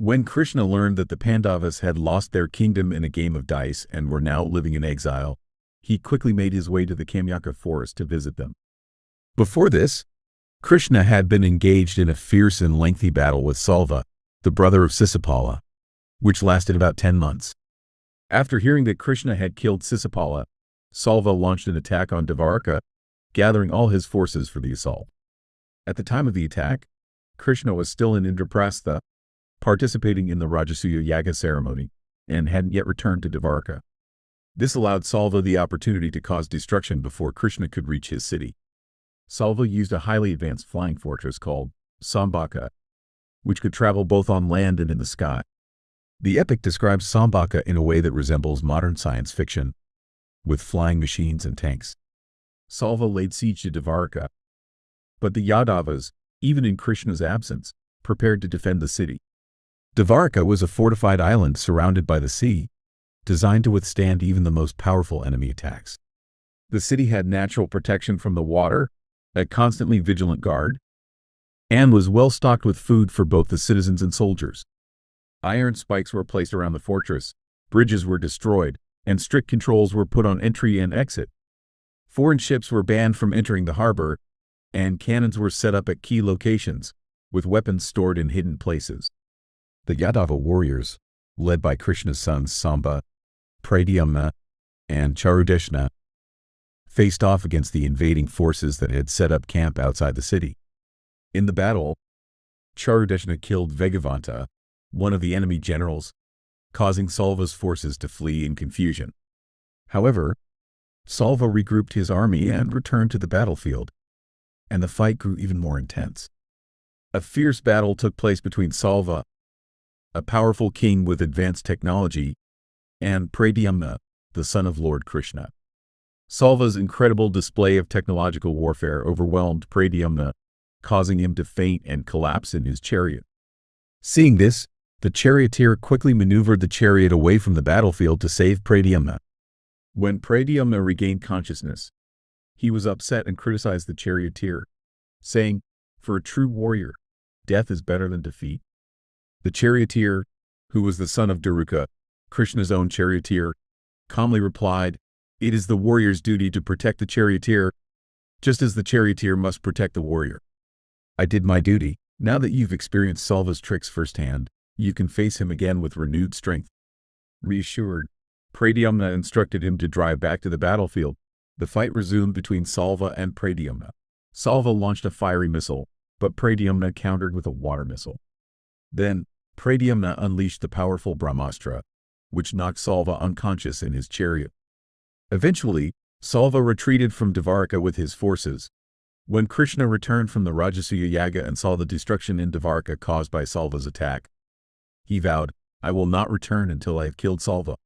When Krishna learned that the Pandavas had lost their kingdom in a game of dice and were now living in exile, he quickly made his way to the Kamyaka forest to visit them. Before this, Krishna had been engaged in a fierce and lengthy battle with Salva, the brother of Sisipala, which lasted about 10 months. After hearing that Krishna had killed Sisipala, Salva launched an attack on Dvaraka, gathering all his forces for the assault. At the time of the attack, Krishna was still in Indraprastha, participating in the Rajasuya Yaga ceremony, and hadn't yet returned to Dvaraka. This allowed Salva the opportunity to cause destruction before Krishna could reach his city. Salva used a highly advanced flying fortress called Sambhaka, which could travel both on land and in the sky. The epic describes Sambhaka in a way that resembles modern science fiction, with flying machines and tanks. Salva laid siege to Dvaraka, but the Yadavas, even in Krishna's absence, prepared to defend the city. Dvaraka was a fortified island surrounded by the sea, designed to withstand even the most powerful enemy attacks. The city had natural protection from the water, a constantly vigilant guard, and was well stocked with food for both the citizens and soldiers. Iron spikes were placed around the fortress, bridges were destroyed, and strict controls were put on entry and exit. Foreign ships were banned from entering the harbor, and cannons were set up at key locations, with weapons stored in hidden places. The Yadava warriors, led by Krishna's sons Samba, Pradyumna, and Charudeshna, faced off against the invading forces that had set up camp outside the city. In the battle, Charudeshna killed Vegavanta, one of the enemy generals, causing Salva's forces to flee in confusion. However, Salva regrouped his army and returned to the battlefield, and the fight grew even more intense. A fierce battle took place between Salva, a powerful king with advanced technology, and Pradyumna, the son of Lord Krishna. Salva's incredible display of technological warfare overwhelmed Pradyumna, causing him to faint and collapse in his chariot. Seeing this, the charioteer quickly maneuvered the chariot away from the battlefield to save Pradyumna. When Pradyumna regained consciousness, he was upset and criticized the charioteer, saying, "For a true warrior, death is better than defeat." The charioteer, who was the son of Daruka, Krishna's own charioteer, calmly replied, "It is the warrior's duty to protect the charioteer, just as the charioteer must protect the warrior. I did my duty. Now that you've experienced Salva's tricks firsthand, you can face him again with renewed strength." Reassured, Pradyumna instructed him to drive back to the battlefield. The fight resumed between Salva and Pradyumna. Salva launched a fiery missile, but Pradyumna countered with a water missile. Then, Pradyumna unleashed the powerful Brahmastra, which knocked Salva unconscious in his chariot. Eventually, Salva retreated from Dvaraka with his forces. When Krishna returned from the Rajasuya Yaga and saw the destruction in Dvaraka caused by Salva's attack, he vowed, "I will not return until I have killed Salva."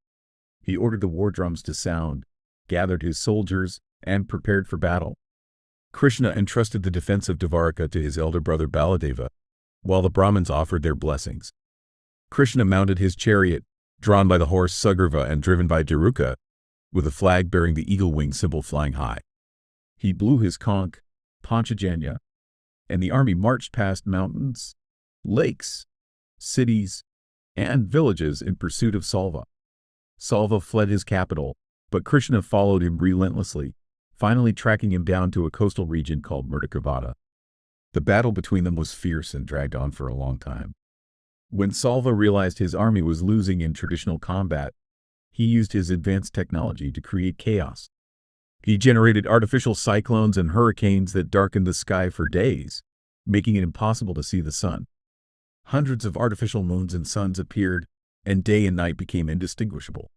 He ordered the war drums to sound, gathered his soldiers, and prepared for battle. Krishna entrusted the defense of Dvaraka to his elder brother Baladeva, while the Brahmins offered their blessings. Krishna mounted his chariot, drawn by the horse Sugriva and driven by Daruka, with a flag bearing the eagle wing symbol flying high. He blew his conch, Panchajanya, and the army marched past mountains, lakes, cities, and villages in pursuit of Salva. Salva fled his capital, but Krishna followed him relentlessly, finally tracking him down to a coastal region called Murdakavada. The battle between them was fierce and dragged on for a long time. When Salva realized his army was losing in traditional combat, he used his advanced technology to create chaos. He generated artificial cyclones and hurricanes that darkened the sky for days, making it impossible to see the sun. Hundreds of artificial moons and suns appeared, and day and night became indistinguishable.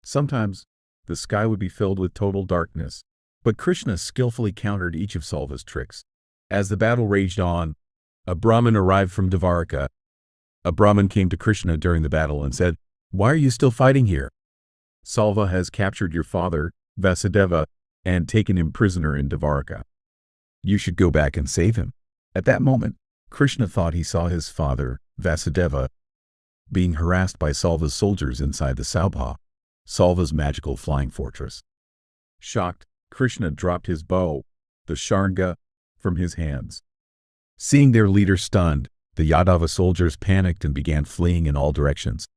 Sometimes, the sky would be filled with total darkness, but Krishna skillfully countered each of Salva's tricks. As the battle raged on, a Brahmin arrived from Dvaraka. A Brahmin came to Krishna during the battle and said, "Why are you still fighting here? Salva has captured your father, Vasudeva, and taken him prisoner in Dvaraka. You should go back and save him." At that moment, Krishna thought he saw his father, Vasudeva, being harassed by Salva's soldiers inside the Saubha, Salva's magical flying fortress. Shocked, Krishna dropped his bow, the Sharanga, from his hands. Seeing their leader stunned, The Yadava soldiers panicked and began fleeing in all directions.